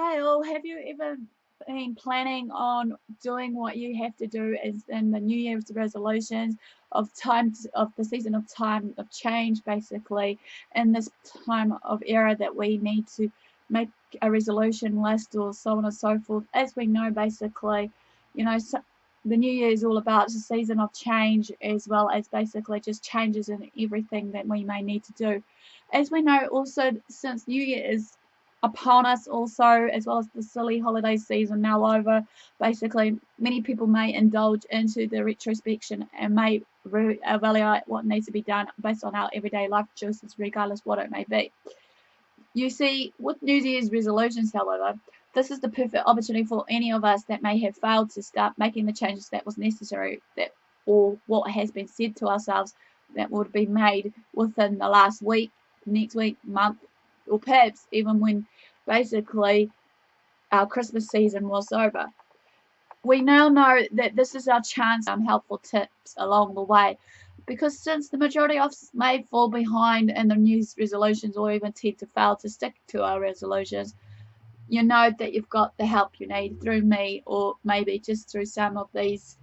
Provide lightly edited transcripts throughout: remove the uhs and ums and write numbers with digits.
Hi all, have you ever been planning on doing what you have to do as in the New Year's resolutions of of the season of time of change, basically in this time of era that we need to make a resolution list or so on and so forth. As we know, basically, the New Year is all about the season of change, as well as basically just changes in everything that we may need to do. As we know, also since New Year is upon us also, as well as the silly holiday season now over. Basically, many people may indulge into the retrospection and may evaluate what needs to be done based on our everyday life choices, regardless what it may be. You see, with New Year's resolutions, however, this is the perfect opportunity for any of us that may have failed to start making the changes that was necessary, that or what has been said to ourselves that would be made within the last week, next week, month, or perhaps even when basically our Christmas season was over. We now know that this is our chance to helpful tips along the way, because since the majority of us may fall behind in the New Year's resolutions or even tend to fail to stick to our resolutions, you know that you've got the help you need through me, or maybe just through some of these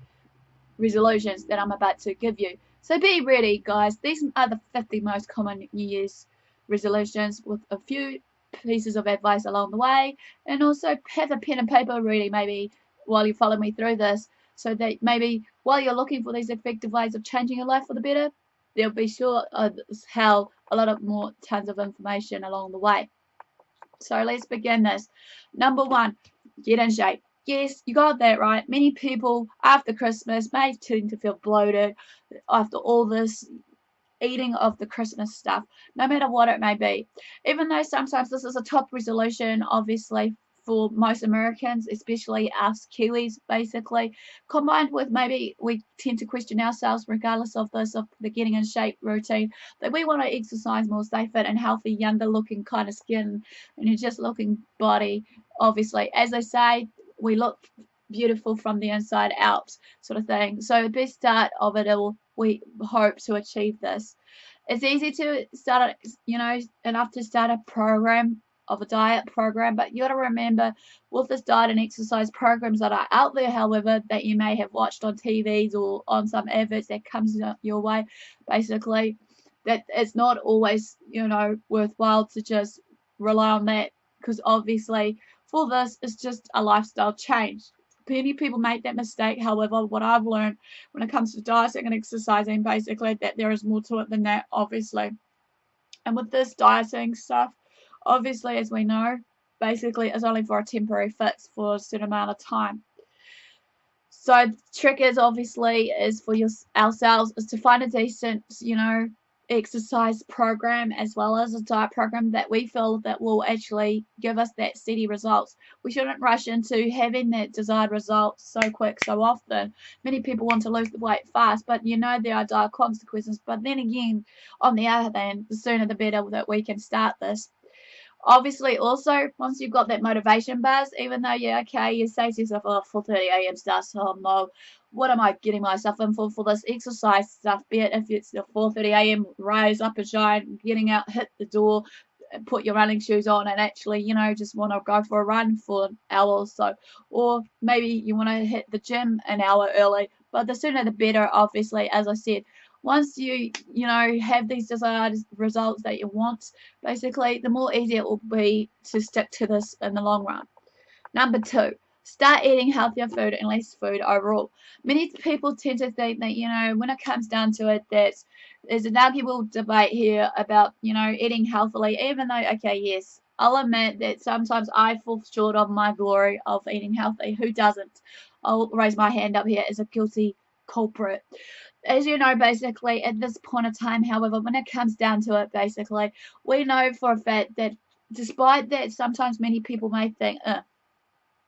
resolutions that I'm about to give you. So be ready, guys. These are the 50 most common New Year's resolutions, with a few pieces of advice along the way, and also have a pen and paper ready maybe while you follow me through this, so that maybe while you're looking for these effective ways of changing your life for the better, there'll be sure as hell a lot of more tons of information along the way. So let's begin this. Number one, get in shape. Yes, you got that right. Many people after Christmas may tend to feel bloated after all this eating of the Christmas stuff, no matter what it may be. Even though sometimes this is a top resolution, obviously, for most Americans, especially us Kiwis, basically, combined with maybe we tend to question ourselves, regardless of this, of the getting in shape routine, that we want to exercise more, stay fit and healthy, younger looking kind of skin, and a just looking body. Obviously, as I say, we look beautiful from the inside out, sort of thing. So the best start of it all, we hope to achieve this. It's easy to start, enough to start a program of a diet program, but you got to remember with this diet and exercise programs that are out there, however, that you may have watched on TVs or on some adverts that comes your way, basically, that it's not always, worthwhile to just rely on that, because obviously for this it's just a lifestyle change. Many people make that mistake. However, what I've learned when it comes to dieting and exercising, basically, that there is more to it than that, obviously. And with this dieting stuff, obviously, as we know, basically, it's only for a temporary fix for a certain amount of time. So the trick is obviously is for ourselves is to find a decent, exercise program as well as a diet program that we feel that will actually give us that steady results. We shouldn't rush into having that desired result so quick so often. Many people want to lose the weight fast, but there are dire consequences. But then again, on the other hand, the sooner the better that we can start this. Obviously, also, once you've got that motivation buzz, even though, yeah, okay, you say to yourself, oh, 4:30 a.m. starts, oh no, what am I getting myself in for this exercise stuff? Be it if it's the 4:30 a.m. rise up and shine, getting out, hit the door, put your running shoes on, and actually, just want to go for a run for an hour or so. Or maybe you want to hit the gym an hour early, but the sooner the better, obviously, as I said. Once you have these desired results that you want, basically, the more easier it will be to stick to this in the long run. Number two, start eating healthier food and less food overall. Many people tend to think that, when it comes down to it, that there's an arguable debate here about, eating healthily, even though, okay, yes, I'll admit that sometimes I fall short of my glory of eating healthy. Who doesn't? I'll raise my hand up here as a guilty culprit. As you know, basically, at this point of time, however, when it comes down to it, basically, we know for a fact that despite that, sometimes many people may think,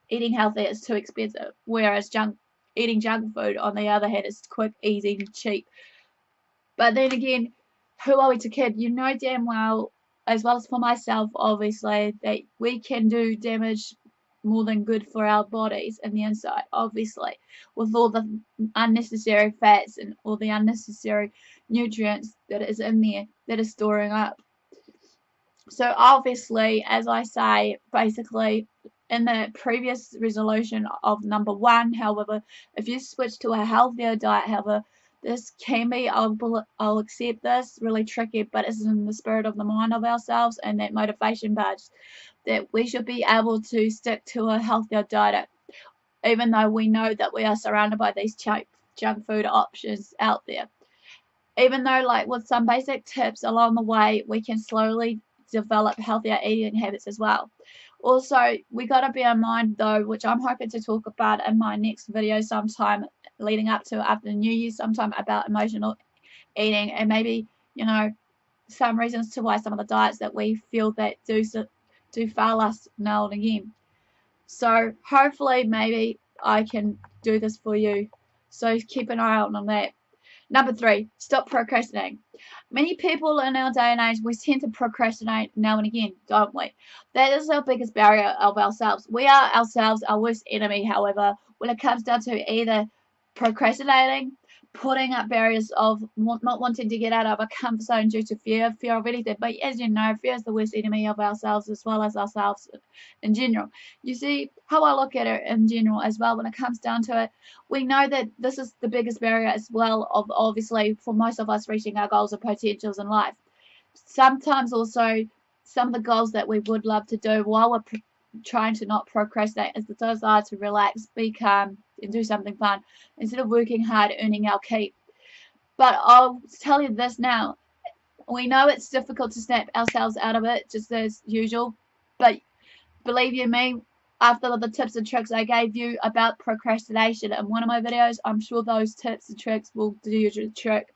eating healthy is too expensive, whereas eating junk food, on the other hand, is quick, easy, and cheap. But then again, who are we to kid? You know damn well, as well as for myself, obviously, that we can do damage more than good for our bodies and the inside, obviously, with all the unnecessary fats and all the unnecessary nutrients that is in there that is storing up. So obviously, as I say, basically, in the previous resolution of number 1. However, if you switch to a healthier diet, however, this can be, I'll accept this, really tricky, but it's in the spirit of the mind of ourselves and that motivation badge that we should be able to stick to a healthier diet, even though we know that we are surrounded by these junk food options out there. Even though, like, with some basic tips along the way, we can slowly develop healthier eating habits as well. Also, we got to bear in mind, though, which I'm hoping to talk about in my next video sometime leading up to after the New Year, sometime about emotional eating and maybe, some reasons to why some of the diets that we feel that do fail us now and again. So hopefully maybe I can do this for you. So keep an eye out on that. Number 3, stop procrastinating. Many people in our day and age, we tend to procrastinate now and again, don't we? That is our biggest barrier of ourselves. We are ourselves our worst enemy, however, when it comes down to either procrastinating, putting up barriers of not wanting to get out of a comfort zone due to fear of anything. But as you know, fear is the worst enemy of ourselves as well as ourselves in general. You see how I look at it in general as well when it comes down to it. We know that this is the biggest barrier as well of obviously for most of us reaching our goals and potentials in life. Sometimes also some of the goals that we would love to do while we're trying to not procrastinate is the desire to relax, be calm, and do something fun instead of working hard earning our keep. But I'll tell you this now, we know it's difficult to snap ourselves out of it just as usual, but believe you me, after the tips and tricks I gave you about procrastination in one of my videos, I'm sure those tips and tricks will do you the trick.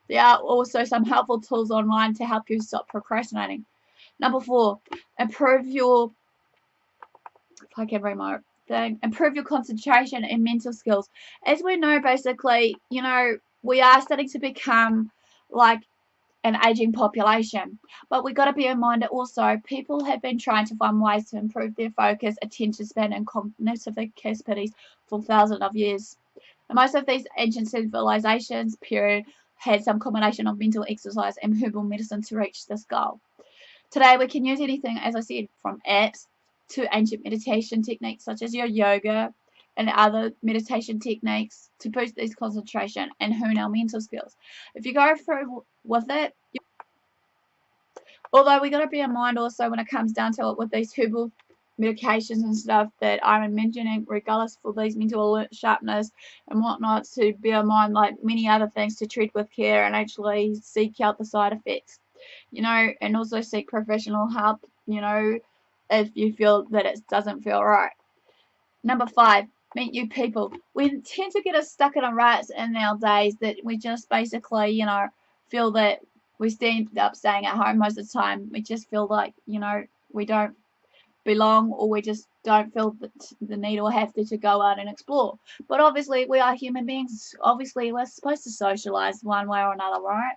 There are also some helpful tools online to help you stop procrastinating. Number 4, improve your concentration and mental skills. As we know, basically, we are starting to become like an aging population, but we got to bear in mind that also people have been trying to find ways to improve their focus, attention span, and cognitive capacities for thousands of years. And most of these ancient civilizations period had some combination of mental exercise and herbal medicine to reach this goal. Today we can use anything, as I said, from apps to ancient meditation techniques such as your yoga and other meditation techniques to boost these concentration and hone our mental skills. If you go through with it, although we got to bear in mind also when it comes down to it with these herbal medications and stuff that I'm mentioning, regardless for these mental sharpness and whatnot, to bear in mind like many other things to treat with care and actually seek out the side effects, and also seek professional help, if you feel that it doesn't feel right. Number 5, meet new people. We tend to get us stuck in a rut in our days that we just basically, feel that we end up staying at home most of the time. We just feel like, we don't belong, or we just don't feel the need or have to go out and explore. But obviously, we are human beings. Obviously, we're supposed to socialize one way or another, right?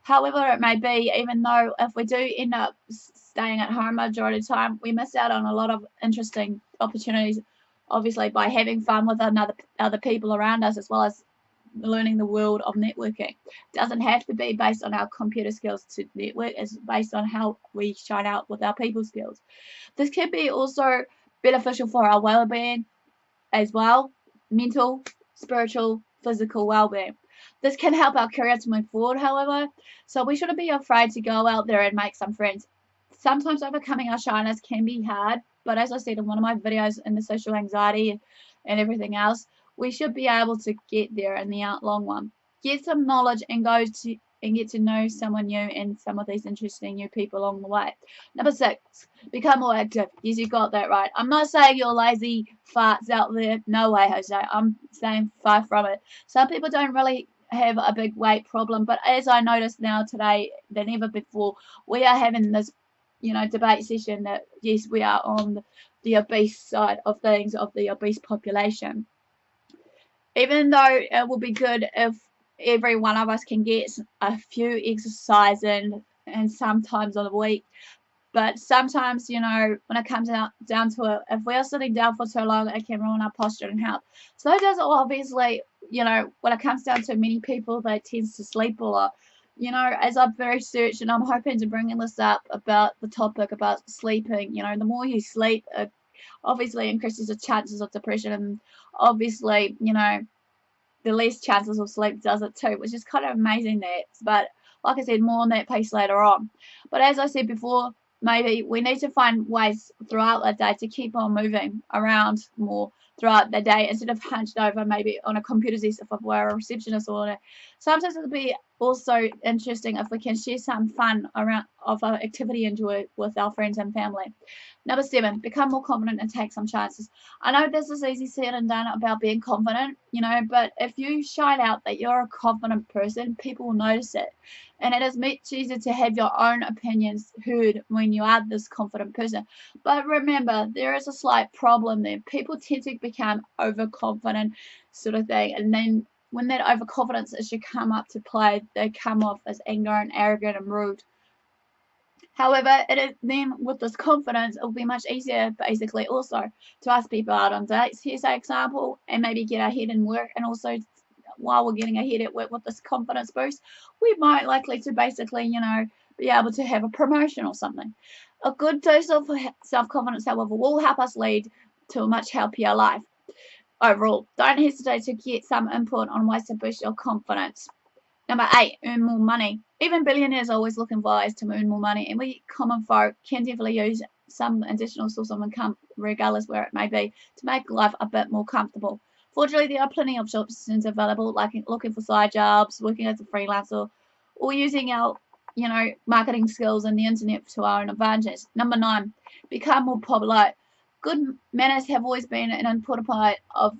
However it may be, even though if we do end up staying at home majority of the time, we miss out on a lot of interesting opportunities, obviously, by having fun with other people around us, as well as learning the world of networking. It doesn't have to be based on our computer skills to network. It's based on how we shine out with our people skills. This can be also beneficial for our well-being as well, mental, spiritual, physical well-being. This can help our career to move forward, however, so we shouldn't be afraid to go out there and make some friends. Sometimes overcoming our shyness can be hard, but as I said in one of my videos in the social anxiety and everything else, we should be able to get there in the long run. Get some knowledge and get to know someone new and some of these interesting new people along the way. Number 6, become more active. Yes, you got that right. I'm not saying you're lazy farts out there. No way, Jose. I'm saying far from it. Some people don't really have a big weight problem, but as I notice now today than ever before, we are having this, debate session that yes, we are on the obese side of things, of the obese population. Even though it will be good if every one of us can get a few exercise in and sometimes on the week, but sometimes, when it comes down to it, if we're sitting down for so long, it can ruin our posture and health. So it does obviously, when it comes down to many people that tends to sleep a lot, You know, as I've researched, and I'm hoping to bring this up about the topic about sleeping, you know, the more you sleep, it obviously increases the chances of depression, and obviously, you know, the less chances of sleep does it too, which is kind of amazing that. But like I said, more on that piece later on. But as I said before, maybe we need to find ways throughout the day to keep on moving around more throughout the day instead of hunched over maybe on a computer desk if we're a receptionist or whatever. Sometimes it'll be also interesting if we can share some fun around of our activity enjoy with our friends and family. Number 7, become more confident and take some chances. I know this is easy said and done about being confident, you know, but if you shine out that you're a confident person, people will notice it. And it is much easier to have your own opinions heard when you are this confident person. But remember, there is a slight problem there. People tend to become overconfident, sort of thing, and then when that overconfidence issue come up to play, they come off as ignorant, arrogant, and rude. However, it is then with this confidence, it will be much easier basically also to ask people out on dates. Here's an example, and maybe get ahead in work, and also while we're getting ahead at work with this confidence boost, we might likely to basically, you know, be able to have a promotion or something. A good dose of self-confidence, however, will help us lead to a much healthier life. Overall, don't hesitate to get some input on ways to boost your confidence. Number 8, earn more money. Even billionaires are always looking for ways to earn more money, and we common folk can definitely use some additional source of income, regardless where it may be, to make life a bit more comfortable. Fortunately, there are plenty of options available, like looking for side jobs, working as a freelancer, or using our, you know, marketing skills and the internet to our own advantage. Number 9, become more polite. Good manners have always been an important part of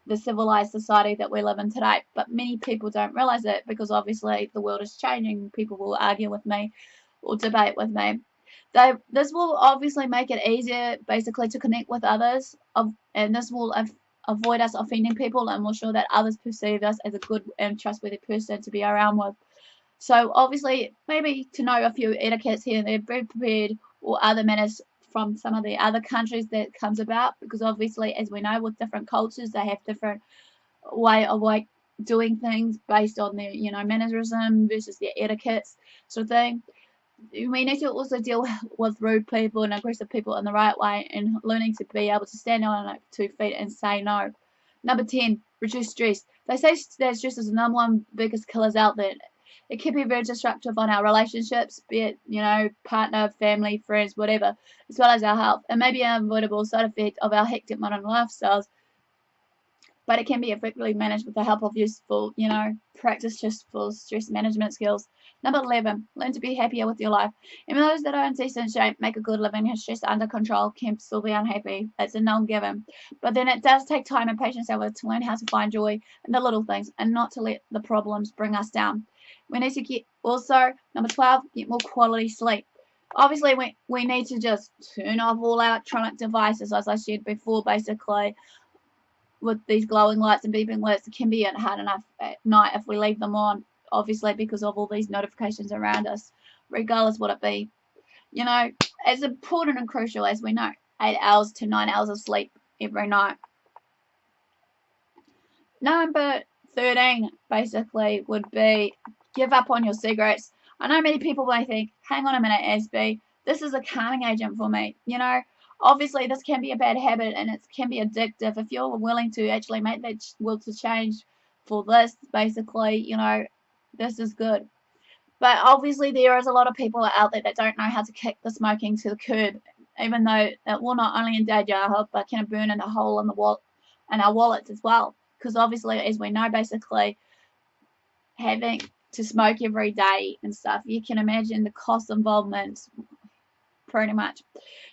the civilized society that we live in today. But many people don't realize it because obviously the world is changing. People will argue with me or debate with me. This will obviously make it easier basically to connect with others, and this will avoid us offending people and will show that others perceive us as a good and trustworthy person to be around with. So obviously, maybe to know a few etiquettes here and there, be prepared, or other manners from some of the other countries that comes about, because obviously, as we know, with different cultures, they have different way of like doing things based on their, you know, mannerism versus their etiquettes, sort of thing. We need to also deal with rude people and aggressive people in the right way, and learning to be able to stand on our 2 feet and say no. Number 10, reduce stress. They say that stress is the number one biggest killers out there. It can be very disruptive on our relationships, be it, you know, partner, family, friends, whatever, as well as our health. It may be an unavoidable side effect of our hectic modern lifestyles, but it can be effectively managed with the help of useful, you know, practice just for stress management skills. Number 11, learn to be happier with your life. Even those that are in decent shape, make a good living, have stress under control, can still be unhappy. It's a non-given. But then it does take time and patience, however, to learn how to find joy in the little things and not to let the problems bring us down. We need to get also, number 12, get more quality sleep. Obviously, we need to just turn off all electronic devices, as I said before, basically with these glowing lights and beeping lights. It can be hard enough at night if we leave them on, obviously, because of all these notifications around us, regardless what it be. You know, it's important and crucial, as we know, 8 hours to 9 hours of sleep every night. Number 13, basically, would be give up on your cigarettes. I know many people may think, hang on a minute, Aspie, this is a calming agent for me. You know, obviously this can be a bad habit and it can be addictive. If you're willing to actually make that will to change for this, basically, you know, this is good. But obviously there is a lot of people out there that don't know how to kick the smoking to the curb, even though it will not only endanger our health but can burn in a hole in the wall in our wallets as well. Because obviously, as we know, basically having to smoke every day and stuff, you can imagine the cost involvement pretty much.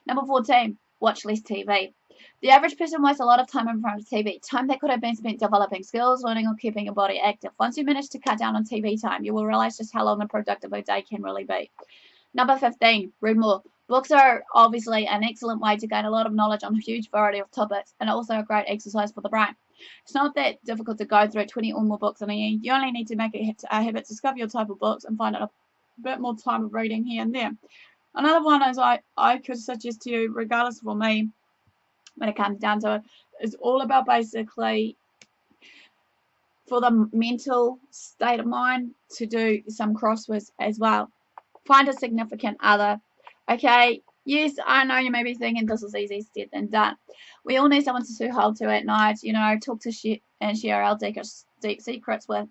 Number 14, watch less TV. The average person wastes a lot of time in front of TV, time that could have been spent developing skills, learning, or keeping your body active. Once you manage to cut down on TV time, you will realize just how long a productive a day can really be. Number 15, read more. Books are obviously an excellent way to gain a lot of knowledge on a huge variety of topics, and also a great exercise for the brain. It's not that difficult to go through 20 or more books in a year. You only need to make it a habit to discover your type of books and find out a bit more time of reading here and there. Another one is I could suggest to you, regardless for me, when it comes down to it, is all about basically for the mental state of mind, to do some crosswords as well. Find a significant other. Okay, yes, I know you may be thinking this is easier said than done. We all need someone to hold to at night, talk to and share our deep secrets with.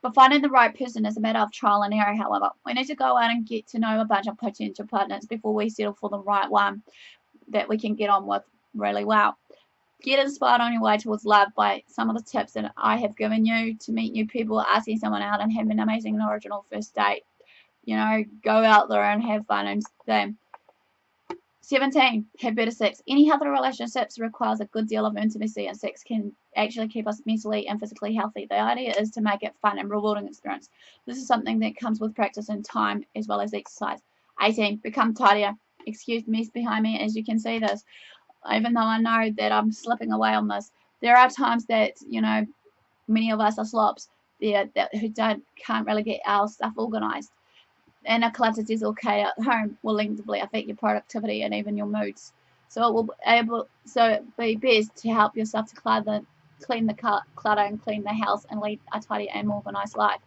But finding the right person is a matter of trial and error, however. We need to go out and get to know a bunch of potential partners before we settle for the right one that we can get on with really well. Get inspired on your way towards love by some of the tips that I have given you to meet new people, asking someone out, and have an amazing and original first date. Go out there and have fun and them. 17. Have better sex. Any healthy relationships requires a good deal of intimacy, and sex can actually keep us mentally and physically healthy. The idea is to make it fun and rewarding experience. This is something that comes with practice and time as well as exercise. 18. Become tidier. Excuse the mess behind me as you can see this. Even though I know that I'm slipping away on this, there are times that, many of us are slops there who can't really get our stuff organized. And a cluttered disorder at home will negatively affect your productivity and even your moods. So it'd be best to help yourself to clean the clutter and clean the house and lead a tidy and organized life.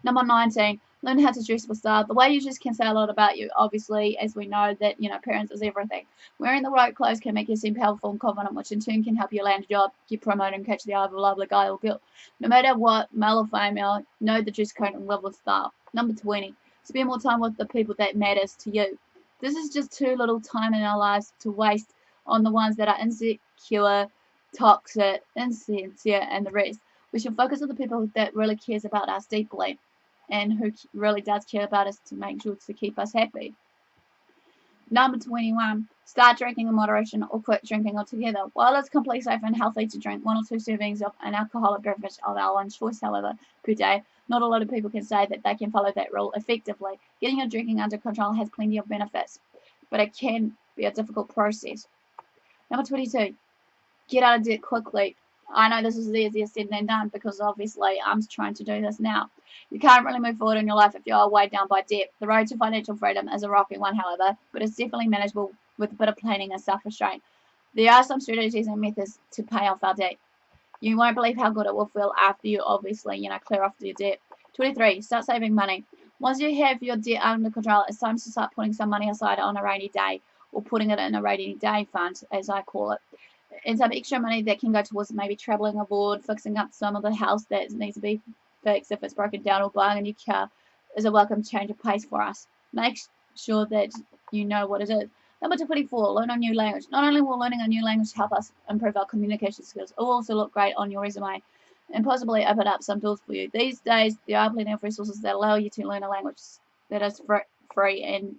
Number 19, learn how to dress with style. The way you dress can say a lot about you. Obviously, as we know that appearance is everything. Wearing the right clothes can make you seem powerful and confident, which in turn can help you land a job, get promoted, and catch the eye of a lovely guy or girl. No matter what, male or female, know the dress code and live with style. Number 20. Spend more time with the people that matters to you. This is just too little time in our lives to waste on the ones that are insecure, toxic, insincere, and the rest. We should focus on the people that really cares about us deeply and who really does care about us to make sure to keep us happy. Number 21. Start drinking in moderation or quit drinking altogether. While it's completely safe and healthy to drink 1 or 2 servings of an alcoholic beverage of our own choice, however, per day, not a lot of people can say that they can follow that rule effectively. Getting your drinking under control has plenty of benefits, but it can be a difficult process. Number 22. Get out of debt quickly. I know this is easier said than done because obviously I'm trying to do this now. You can't really move forward in your life if you are weighed down by debt. The road to financial freedom is a rocky one, however, but it's definitely manageable with a bit of planning and self-restraint. There are some strategies and methods to pay off our debt. You won't believe how good it will feel after you obviously, clear off your debt. 23. Start saving money. Once you have your debt under control, it's time to start putting some money aside on a rainy day, or putting it in a rainy day fund, as I call it. And some extra money that can go towards maybe travelling abroad, fixing up some of the house that needs to be fixed if it's broken down, or buying a new car is a welcome change of pace for us. Make sure that you know what it is. Number 24, learn a new language. Not only will learning a new language help us improve our communication skills, it will also look great on your resume and possibly open up some doors for you. These days, there are plenty of resources that allow you to learn a language that is free, and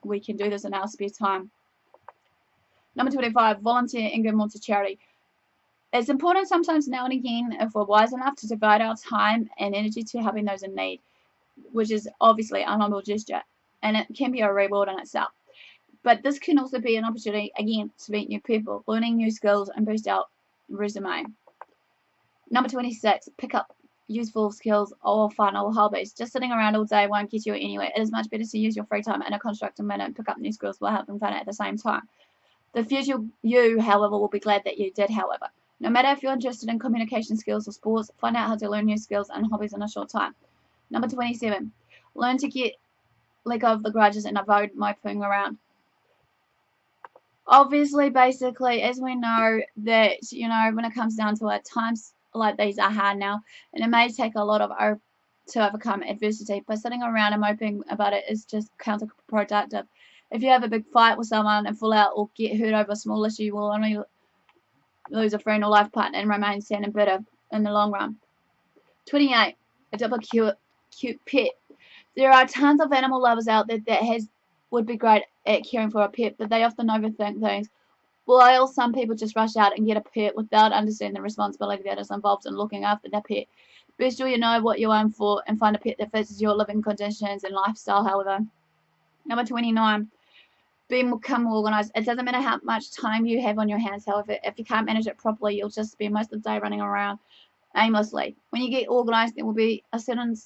we can do this in our spare time. Number 25, volunteer and give more to charity. It's important sometimes now and again, if we're wise enough, to divide our time and energy to helping those in need, which is obviously a noble gesture, and it can be a reward in itself. But this can also be an opportunity, again, to meet new people, learning new skills, and boost our resume. Number 26, pick up useful skills or fun or hobbies. Just sitting around all day won't get you anywhere. It is much better to use your free time in a constructive manner and pick up new skills while having fun at the same time. The future you, however, will be glad that you did, however. No matter if you're interested in communication skills or sports, find out how to learn new skills and hobbies in a short time. Number 27, learn to let go of the grudges and avoid moping around. Obviously, basically, as we know that, when it comes down to it, times like these are hard now, and it may take a lot to overcome adversity, but sitting around and moping about it is just counterproductive. If you have a big fight with someone and fall out or get hurt over a small issue, you will only lose a friend or life partner and remain sad and bitter in the long run. 28. Adopt a cute pet. There are tons of animal lovers out there that would be great at caring for a pet, but they often overthink things. While some people just rush out and get a pet without understanding the responsibility that is involved in looking after the pet. Be sure you know what you're in for and find a pet that fits your living conditions and lifestyle, however. Number 29. Become organized. It doesn't matter how much time you have on your hands, however, if you can't manage it properly, you'll just spend most of the day running around aimlessly. When you get organized, there will be a certain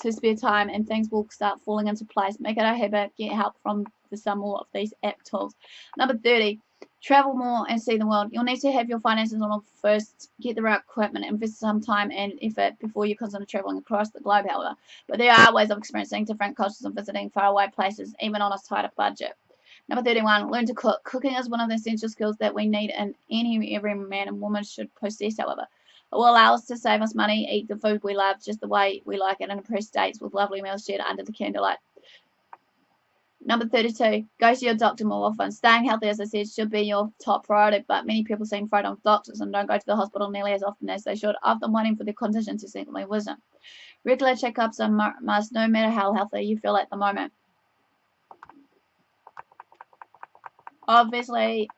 to spare time and things will start falling into place. Make it a habit. Get help from some more of these app tools. Number 30, Travel more and see the world. You'll need to have your finances on order first, get the right equipment, invest some time and effort before you consider traveling across the globe, however. But there are ways of experiencing different cultures and visiting faraway places, even on a tighter budget. Number 31, learn to cook. Cooking is one of the essential skills that we need and every man and woman should possess, however. It will allow us to save us money, eat the food we love just the way we like it, and impress dates with lovely meals shared under the candlelight. Number 32, go to your doctor more often. Staying healthy, as I said, should be your top priority, but many people seem afraid of doctors and don't go to the hospital nearly as often as they should, often waiting for the condition to simply worsen. Regular checkups are must, no matter how healthy you feel at the moment. Obviously,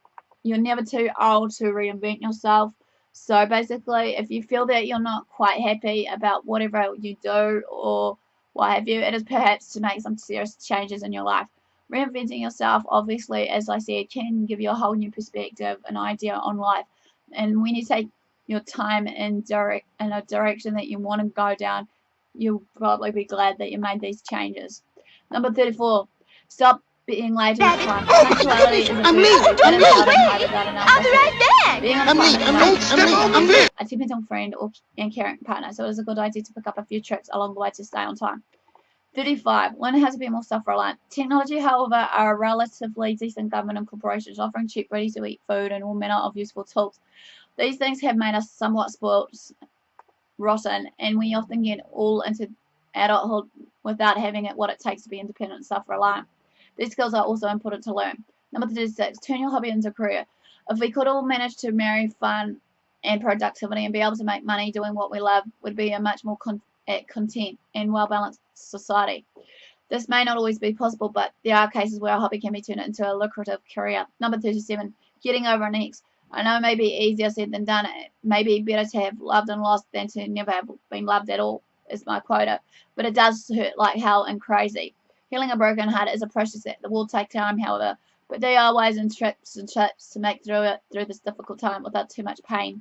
you're never too old to reinvent yourself. So basically, if you feel that you're not quite happy about whatever you do or what have you, it is perhaps to make some serious changes in your life. Reinventing yourself, obviously, as I said, can give you a whole new perspective, an idea on life. And when you take your time in a direction that you want to go down, you'll probably be glad that you made these changes. Number 34, stop being late all the time. Punctuality is a virtue that is held in high regard in our society. Being on time, a typical friend and caring partner, so it is a good idea to pick up a few tricks along the way to stay on time. 35. Learn how to be more self-reliant. Technology, however, are a relatively decent government and corporations offering cheap, ready-to-eat food and all manner of useful tools. These things have made us somewhat spoiled, rotten, and we often get all into adulthood without having what it takes to be independent and self-reliant. These skills are also important to learn. Number 36, turn your hobby into a career. If we could all manage to marry fun and productivity and be able to make money doing what we love, would be a much more content and well-balanced society. This may not always be possible, but there are cases where a hobby can be turned into a lucrative career. Number 37, getting over an ex. I know it may be easier said than done. It may be better to have loved and lost than to never have been loved at all, is my quota. But it does hurt like hell and crazy. Healing a broken heart is a process that will take time, however, but there are ways and tricks and tips to make through this difficult time without too much pain.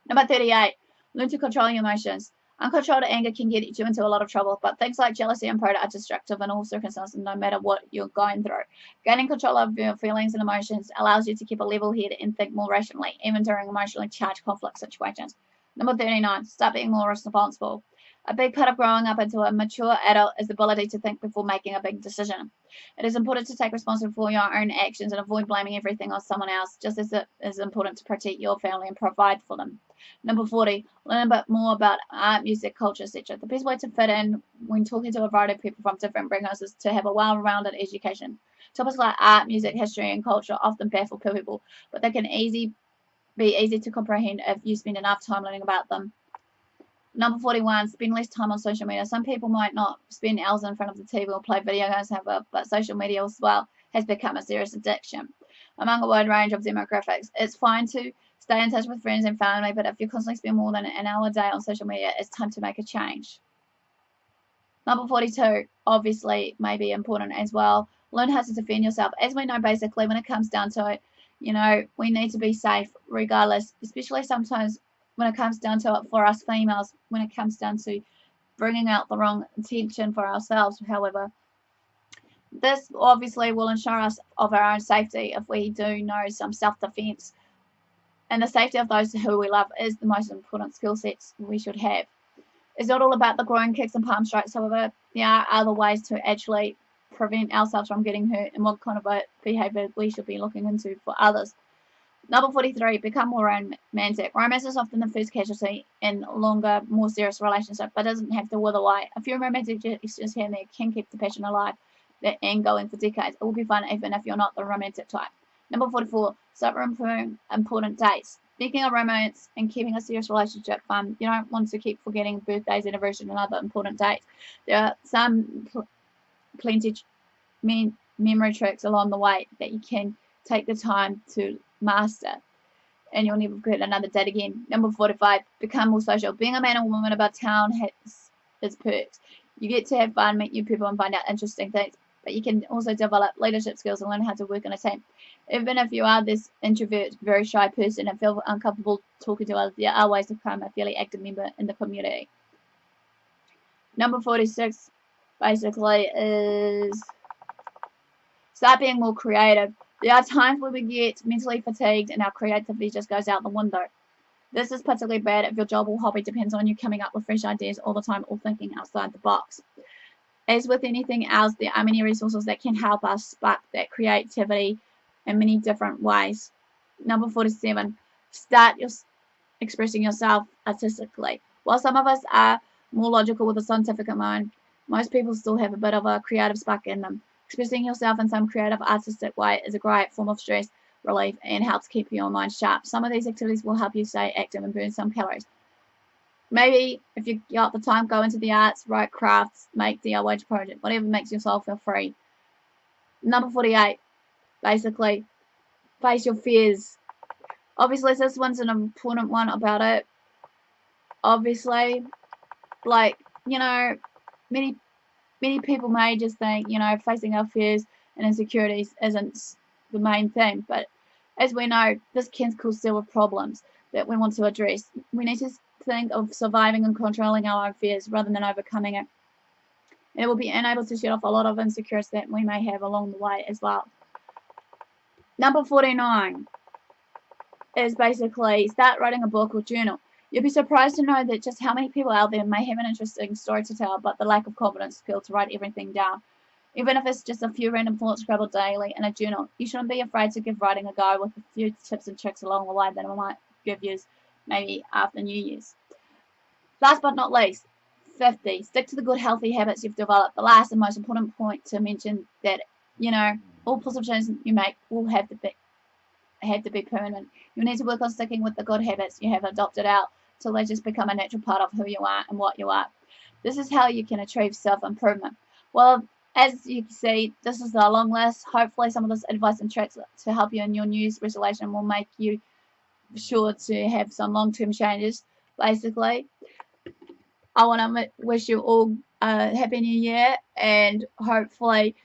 Number 38, learn to control your emotions. Uncontrolled anger can get you into a lot of trouble, but things like jealousy and pride are destructive in all circumstances, no matter what you're going through. Gaining control of your feelings and emotions allows you to keep a level head and think more rationally, even during emotionally charged conflict situations. Number 39, start being more responsible. A big part of growing up into a mature adult is the ability to think before making a big decision. It is important to take responsibility for your own actions and avoid blaming everything on someone else, just as it is important to protect your family and provide for them. Number 40, learn a bit more about art, music, culture, etc. The best way to fit in when talking to a variety of people from different backgrounds is to have a well-rounded education. Topics like art, music, history, and culture often baffle people, but they can be easy to comprehend if you spend enough time learning about them. Number 41, spend less time on social media. Some people might not spend hours in front of the TV or play video games, however, but social media as well has become a serious addiction among a wide range of demographics. It's fine to stay in touch with friends and family, but if you constantly spend more than an hour a day on social media, it's time to make a change. Number 42, obviously, may be important as well. Learn how to defend yourself. As we know, basically, when it comes down to it, we need to be safe regardless, especially sometimes when it comes down to it for us females, when it comes down to bringing out the wrong intention for ourselves, however. This obviously will ensure us of our own safety if we do know some self-defense. And the safety of those who we love is the most important skill sets we should have. It's not all about the groin kicks and palm strikes, however. There are other ways to actually prevent ourselves from getting hurt and what kind of behavior we should be looking into for others. Number 43, become more romantic. Romance is often the first casualty in longer, more serious relationships, but doesn't have to wither away. A few romantic gestures here and there can keep the passion alive and going for decades. It will be fun even if you're not the romantic type. Number 44, start remembering important dates. Speaking of romance and keeping a serious relationship fun, you don't want to keep forgetting birthdays, anniversaries, and other important dates. There are some plenty memory tricks along the way that you can take the time to master, and you'll never forget another date again. Number 45, become more social. Being a man or woman about town has its perks. You get to have fun, meet new people, and find out interesting things, but you can also develop leadership skills and learn how to work in a team. Even if you are this introvert, very shy person and feel uncomfortable talking to others, there are ways to become a fairly active member in the community. Number 46 basically is start being more creative. There are times where we get mentally fatigued and our creativity just goes out the window. This is particularly bad if your job or hobby depends on you coming up with fresh ideas all the time or thinking outside the box. As with anything else, there are many resources that can help us spark that creativity in many different ways. Number 47, start expressing yourself artistically. While some of us are more logical with a scientific mind, most people still have a bit of a creative spark in them. Expressing yourself in some creative, artistic way is a great form of stress relief and helps keep your mind sharp. Some of these activities will help you stay active and burn some calories. Maybe if you got the time, go into the arts, write crafts, make DIY project, whatever makes your soul feel free. Number 48, basically, face your fears. Obviously, this one's an important one about it. Obviously, like, many people may just think, facing our fears and insecurities isn't the main thing, but as we know, this can cause several problems that we want to address. We need to think of surviving and controlling our own fears rather than overcoming it. It will be able to shed off a lot of insecurities that we may have along the way as well. Number 49 is basically start writing a book or journal. You'll be surprised to know that just how many people out there may have an interesting story to tell, but the lack of confidence skill to write everything down. Even if it's just a few random thoughts scribbled daily in a journal, you shouldn't be afraid to give writing a go with a few tips and tricks along the way that I might give you maybe after New Year's. Last but not least, 50. Stick to the good healthy habits you've developed. The last and most important point to mention that, all positive changes you make will have to be permanent. You need to work on sticking with the good habits you have adopted out till they just become a natural part of who you are and what you are. This is how you can achieve self-improvement. Well, as you can see, this is a long list. Hopefully some of this advice and tricks to help you in your New Year's resolution will make you sure to have some long-term changes. Basically, I want to wish you all a happy new year, and hopefully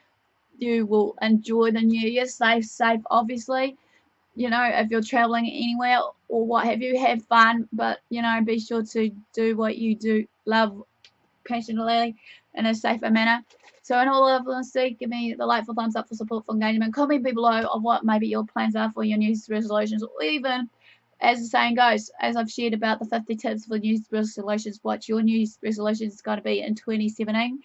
you will enjoy the new year. Stay safe, obviously. If you're traveling anywhere or what have you, have fun, but be sure to do what you do love passionately in a safer manner. So in all of honesty, give me the lightful thumbs up for support for engagement. Comment below of what maybe your plans are for your New Year's resolutions, or even, as the saying goes, as I've shared about the 50 tips for New Year's resolutions, what your New Year's resolution is going to be in 2017.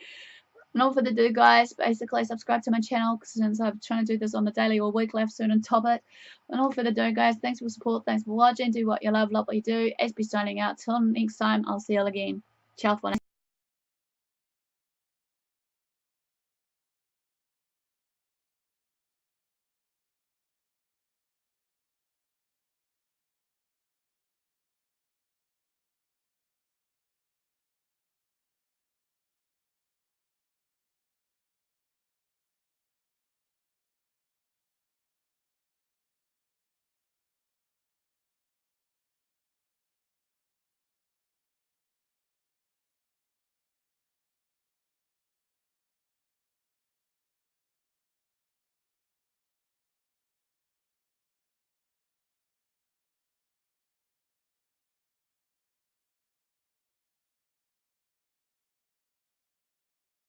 And all for the do, guys, basically subscribe to my channel since I'm trying to do this on the daily or weekly episode on topic. And all for the do, guys, thanks for the support, thanks for watching, do what you love what you do. ASPIE signing out. Till next time, I'll see you all again. Ciao for now.